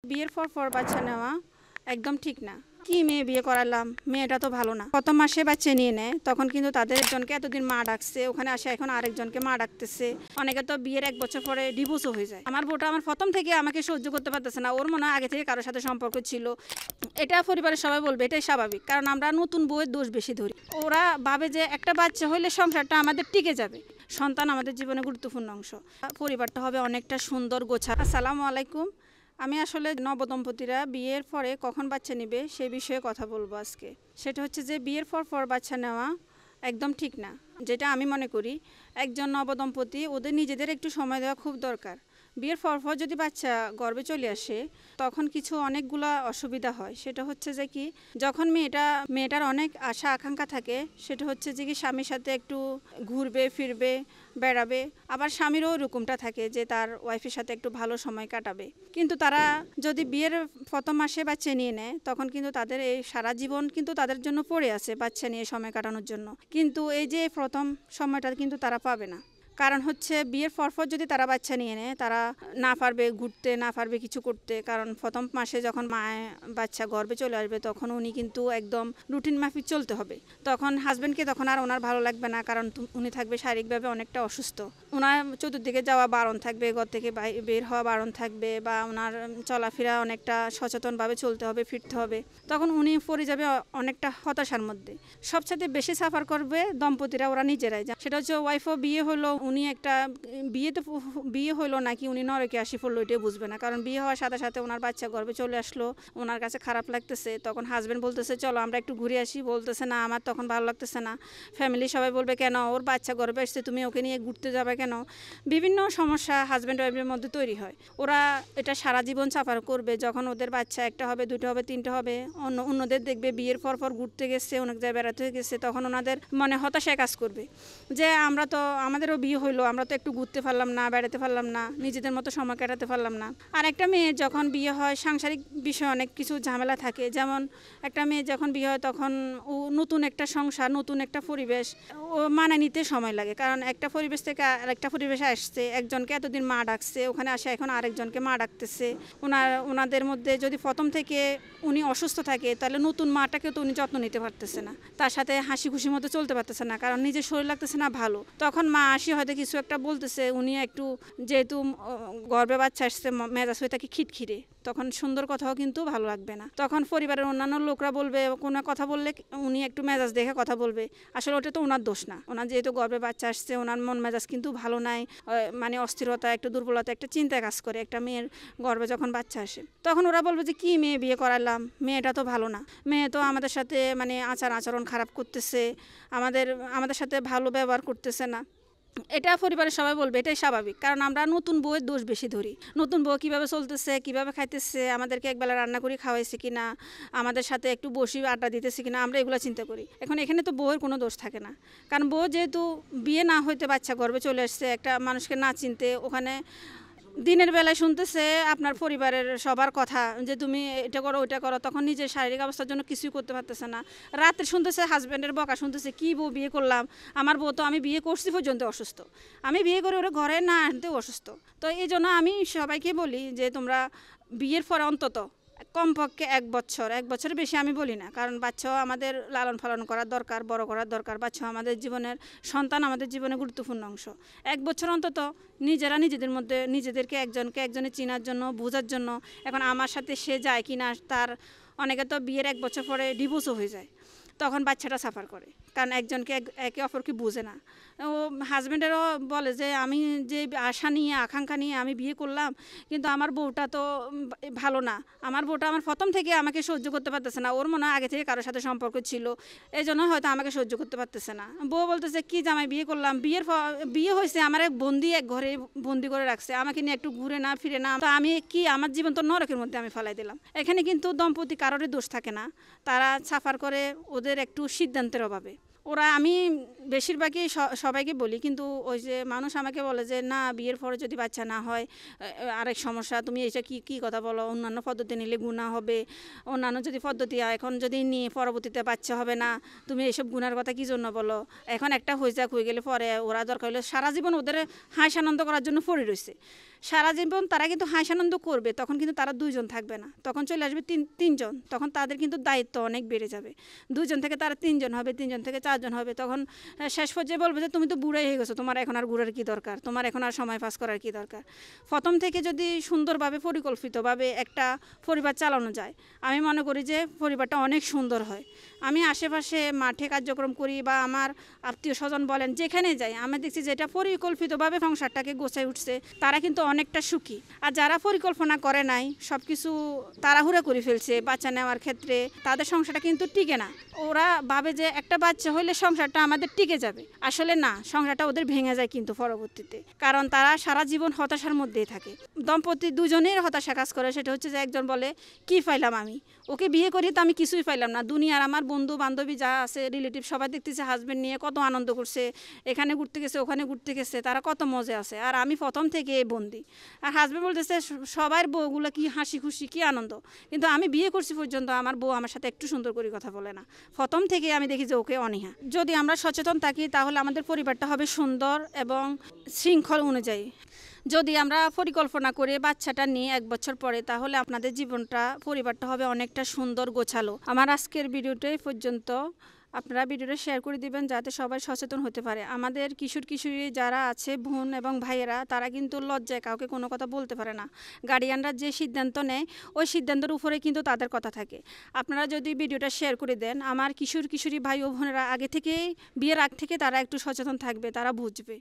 বিয়ের পর বাচ্চা নেওয়া একদম ঠিক না। কি মেয়ে বিয়ে করালাম, মেয়েটা তো ভালো না। প্রথম মাসে বাচ্চা নিয়ে নেয়, তখন কিন্তু তাদের একজনকে এতদিন মা ডাকছে, ওখানে আসে এখন আরেকজনকে মা ডাকতেছে। অনেকে তো বিয়ের 1 বছর পরে ডিভোর্সও হয়ে যায়। আমার বউটা আমার প্রথম থেকে আমাকে সহ্য করতে পারতেছে না, ওর মনে হয় আগে থেকে কারোর সাথে সম্পর্ক ছিল। এটা পরিবারের সবাই বলবে এটাই স্বাভাবিক, কারণ আমরা নতুন বউয়ের দোষ বেশি ধরি। ওরা ভাবে যে একটা বাচ্চা হইলে সংসারটা আমাদের টিকে যাবে। সন্তান আমাদের জীবনে গুরুত্বপূর্ণ অংশ। পরিবারটা হবে অনেকটা সুন্দর গোছা। আসসালামু আলাইকুম। আমি আসলে নবদম্পতিরা বিয়ের পরে কখন বাচ্চা নেবে সেই বিষয়ে কথা বলবো আজকে। সেটা হচ্ছে যে বিয়ের পর বাচ্চা নেওয়া একদম ঠিক না। যেটা আমি মনে করি, একজন নবদম্পতি ওদের নিজেদের একটু সময় দেওয়া খুব দরকার। বিয়ের পর যদি বাচ্চা গর্ভে চলে আসে, তখন কিছু অনেকগুলা অসুবিধা হয়। সেটা হচ্ছে যে কি, যখন মেয়েটার অনেক আশা আকাঙ্ক্ষা থাকে, সেটা হচ্ছে যে কি স্বামীর সাথে একটু ঘুরবে ফিরবে বেড়াবে। আবার স্বামীরও এরকমটা থাকে যে তার ওয়াইফের সাথে একটু ভালো সময় কাটাবে। কিন্তু তারা যদি বিয়ের প্রথম মাসে বাচ্চা নিয়ে নেয়, তখন কিন্তু তাদের এই সারা জীবন কিন্তু তাদের জন্য পড়ে আছে বাচ্চা নিয়ে সময় কাটানোর জন্য। কিন্তু এই যে প্রথম সময়টা কিন্তু তারা পাবে না। কারণ হচ্ছে বিয়ের পর যদি তারা বাচ্চা নিয়ে নেয়, তারা না পারবে ঘুরতে, না পারবে কিছু করতে। কারণ প্রথম মাসে যখন মায়ের বাচ্চা গর্ভে চলে আসবে, তখন উনি কিন্তু একদম রুটিন মাফিক চলতে হবে। তখন হাজব্যান্ডকে তখন আর ওনার ভালো লাগবে না, কারণ উনি থাকবে শারীরিকভাবে অনেকটা অসুস্থ। ওনার চতুর্দিকে যাওয়া বারণ থাকবে, ঘর থেকে বের হওয়া বারণ থাকবে, বা ওনার চলাফেরা অনেকটা সচেতনভাবে চলতে হবে, ফিরতে হবে। তখন উনি পড়ে যাবে অনেকটা হতাশার মধ্যে। সবচেয়ে বেশি সাফার করবে দম্পতিরা, ওরা নিজেরাই। সেটা হচ্ছে ওয়াইফও বিয়ে হলো, উনি একটা বিয়ে হলো নাকি উনি নরকে আসি পড়লো, এটাই বুঝবে না। কারণ বিয়ে হওয়ার সাথে সাথে ওনার বাচ্চা গর্ভে চলে আসলো, ওনার কাছে খারাপ লাগতেছে। তখন হাজব্যান্ড বলতেছে চলো আমরা একটু ঘুরে আসি, বলতেছে না আমার তখন ভালো লাগতেছে না। ফ্যামিলি সবাই বলবে কেন ওর বাচ্চা গর্ভে আসছে, তুমি ওকে নিয়ে ঘুরতে যাবে কেন। বিভিন্ন সমস্যা হাজব্যান্ড ওয়াইফের মধ্যে তৈরি হয়। ওরা এটা সারা জীবন সাফার করবে। যখন ওদের বাচ্চা একটা হবে, দুটো হবে, তিনটে হবে, অন্যদের দেখবে বিয়ের পর ঘুরতে গেছে, অনেক জায়গায় বেড়াতে গেছে, তখন ওনাদের মনে হতাশায় কাজ করবে যে আমাদেরও বিয়ে হইলো, আমরা তো একটু ঘুরতে পারলাম না, বেড়াতে পারলাম না, নিজেদের মতো সময় কাটাতে পারলাম না। আর একটা মেয়ে যখন বিয়ে হয়, সাংসারিক বিষয়ে অনেক কিছু ঝামেলা থাকে। যেমন একটা মেয়ে যখন বিয়ে হয়, তখন ও নতুন একটা সংসার, নতুন একটা পরিবেশ, ও মানায় নিতে সময় লাগে। কারণ একটা পরিবেশ থেকে আরেকটা পরিবেশে আসছে, একজনকে এতদিন মা ডাকছে, ওখানে আসে এখন আরেকজনকে মা ডাকতেছে। ওনাদের মধ্যে যদি প্রথম থেকে উনি অসুস্থ থাকে, তাহলে নতুন মাটাকে তো উনি যত্ন নিতে পারতেছে না, তার সাথে হাসি খুশির মতো চলতে পারতেছে না, কারণ নিজের শরীর লাগতেছে না ভালো। তখন মা আসি হয়তো কিছু একটা বলতেছে, উনি একটু যেহেতু গর্ভে বাচ্চা আসছে, মেজাজ হয়ে থাকে খিটখিটে, তখন সুন্দর কথাও কিন্তু ভালো লাগবে না। তখন পরিবারের অন্যান্য লোকরা বলবে, কোনো কথা বললে উনি একটু মেজাজ দেখে কথা বলবে। আসলে ওটা তো ওনার দোষ না, ওনার যেহেতু গর্ভে বাচ্চা আসছে, ওনার মন মেজাজ কিন্তু ভালো নাই। মানে অস্থিরতা, একটু দুর্বলতা, একটা চিন্তা কাজ করে একটা মেয়ের গর্ভে যখন বাচ্চা আসে। তখন ওরা বলবে যে কি মেয়ে বিয়ে করালাম, মেয়েটা তো ভালো না, মেয়ে তো আমাদের সাথে মানে আচরণ খারাপ করতেছে, আমাদের সাথে ভালো ব্যবহার করতেছে না। এটা পরিবারের সবাই বলবে এটাই স্বাভাবিক, কারণ আমরা নতুন বউয়ের দোষ বেশি ধরি। নতুন বউ কীভাবে চলতেছে, কীভাবে খাইতেছে, আমাদেরকে একবেলা রান্না করে খাওয়াইছে কিনা, আমাদের সাথে একটু বসি আড্ডা দিতেছে কিনা, আমরা এগুলো চিন্তা করি। এখন এখানে তো বউয়ের কোনো দোষ থাকে না, কারণ বউ যেহেতু বিয়ে না হইতে বাচ্চা গর্ভে চলে আসছে, একটা মানুষকে না চিনতে ওখানে দিনের বেলায় শুনতেছে আপনার পরিবারের সবার কথা যে তুমি এটা করো ওইটা করো, তখন নিজের শারীরিক অবস্থার জন্য কিছুই করতে পারতেছে না। রাত্রে শুনতেছে হাজব্যান্ডের বকা, শুনতেছে কি বউ বিয়ে করলাম, আমার বউ তো আমি বিয়ে করছি পর্যন্ত অসুস্থ, আমি বিয়ে করে ওরা ঘরে না আনতেও অসুস্থ। তো এই জন্য আমি সবাইকে বলি যে তোমরা বিয়ের পরে অন্তত কমপক্ষে 1 বছরের বেশি আমি বলি না, কারণ বাচ্চাও আমাদের লালন পালন করার দরকার, বড় করার দরকার। বাচ্চা আমাদের জীবনের সন্তান, আমাদের জীবনের গুরুত্বপূর্ণ অংশ। 1 বছর অন্তত নিজেরা নিজেদের মধ্যে নিজেদেরকে একজনে চেনার জন্য, বোঝার জন্য। এখন আমার সাথে সে যায় কি না, তার অনেকে তো বিয়ের 1 বছর পরে ডিভোর্সও হয়ে যায়, তখন বাচ্চাটা সাফার করে, কারণ একজনকে একে অপরকে বুঝে না। ও হাজব্যান্ডেরও বলে যে আমি যে আশা নিয়ে আকাঙ্ক্ষা নিয়ে আমি বিয়ে করলাম, কিন্তু আমার বউটা তো ভালো না, আমার বউটা আমার প্রথম থেকে আমাকে সহ্য করতে পারতেছে না, ওর মনে হয় আগে থেকে কারোর সাথে সম্পর্ক ছিল, এই জন্য হয়তো আমাকে সহ্য করতে পারতেছে না। বউ বলতেছে কি জামাই বিয়ে করলাম, বিয়ে হয়েছে আমার এক ঘরে বন্দি করে রাখছে, আমাকে নিয়ে একটু ঘুরে না ফিরে না, তো আমি কি আমার জীবন তো নরকের মধ্যে আমি ফেলাই দিলাম। এখানে কিন্তু দম্পতি কারোরই দোষ থাকে না, তারা সাফার করে ওদের একটু সিদ্ধান্তের অভাবে। ওরা আমি বেশিরভাগই সবাইকে বলি, কিন্তু ওই যে মানুষ আমাকে বলে যে না বিয়ের পরে যদি বাচ্চা না হয় আরেক সমস্যা, তুমি এটা কি কথা বলো, অন্যান্য পদ্ধতি নিলে গুনাহ হবে, অন্যান্য যদি পদ্ধতি এখন যদি নিয়ে পরবর্তীতে বাচ্চা হবে না, তুমি এইসব গুনার কথা কি জন্য বলো, এখন একটা হয়ে গেলে পরে ওরা দরকার হলে সারা জীবন ওদের হাসি আনন্দ করার জন্য পড়ে রয়েছে, সারা জীবন তারা কিন্তু হাসি আনন্দ করবে, তখন কিন্তু তারা দুইজন থাকবে না, তখন চলে আসবে তিনজন, তখন তাদের কিন্তু দায়িত্ব অনেক বেড়ে যাবে, দুইজন থেকে তারা তিনজন হবে, তিনজন থেকে চারজন হবে, তখন শেষ পর্যায়ে বলবে যে তুমি তো বুড়াই হয়ে গেছো, তোমার এখন আর ঘুরার কী দরকার, তোমার এখন আর সময় পাস করার কী দরকার। প্রথম থেকে যদি সুন্দরভাবে পরিকল্পিতভাবে একটা পরিবার চালানো যায়, আমি মনে করি যে পরিবারটা অনেক সুন্দর হয়। আমি আশেপাশে মাঠে কার্যক্রম করি বা আমার আত্মীয় স্বজন বলেন যেখানে যাই, আমি দেখছি যেটা পরিকল্পিতভাবে সংসারটাকে গোছায় উঠছে তারা কিন্তু অনেকটা সুখী। আর যারা পরিকল্পনা করে নাই, সব কিছু তাড়াহুড়া করে ফেলছে বাচ্চা নেওয়ার ক্ষেত্রে, তাদের সংসারটা কিন্তু টিকে না। ওরা ভাবে যে একটা বাচ্চা হইলে সংসারটা আমাদের টিকে যাবে, আসলে না, সংসারটা ওদের ভেঙে যায় কিন্তু পরবর্তীতে, কারণ তারা সারা জীবন হতাশার মধ্যেই থাকে। দম্পতি দুজনের হতাশা কাজ করে, সেটা হচ্ছে যে একজন বলে কি পাইলাম আমি, ওকে বিয়ে করি তো আমি কিছুই পাইলাম না, দুনিয়ার আমার বন্ধু বান্ধবী যা আছে রিলেটিভ সবাই দেখতেছে হাজব্যান্ড নিয়ে কত আনন্দ করছে, এখানে ঘুরতে গেছে ওখানে ঘুরতে গেছে, তারা কত মজা আছে, আর আমি প্রথম থেকে বন্দি। আর হাজব্যান্ড বলতেছে সবার বউগুলো কি হাসি খুশি কি আনন্দ, কিন্তু আমি বিয়ে করছি পর্যন্ত আমার বউ আমার সাথে একটু সুন্দর করে কথা বলে না, প্রথম থেকে আমি দেখি যে ওকে অনীহা। যদি আমরা সচেতন থাকি তাহলে আমাদের পরিবারটা হবে সুন্দর এবং শৃঙ্খল অনুযায়ী। যদি আমরা পরিকল্পনা করে বাচ্চাটা নিয়ে 1 বছর পরে, তাহলে আপনাদের জীবনটা পরিবারটা হবে অনেকটা সুন্দর গোছালো। আমার আজকের ভিডিওটাই পর্যন্ত, আপনারা ভিডিওটা শেয়ার করে দিবেন যাতে সবাই সচেতন হতে পারে। আমাদের কিশোরী যারা আছে বোন এবং ভাইয়েরা, তারা কিন্তু লজ্জায় কাউকে কোনো কথা বলতে পারে না। গার্ডিয়ানরা যে সিদ্ধান্ত নেয় ওই সিদ্ধান্তের উপরে কিন্তু তাদের কথা থাকে। আপনারা যদি ভিডিওটা শেয়ার করে দেন, আমার কিশোরী ভাই ও বোনেরা বিয়ের আগ থেকে তারা একটু সচেতন থাকবে, তারা বুঝবে।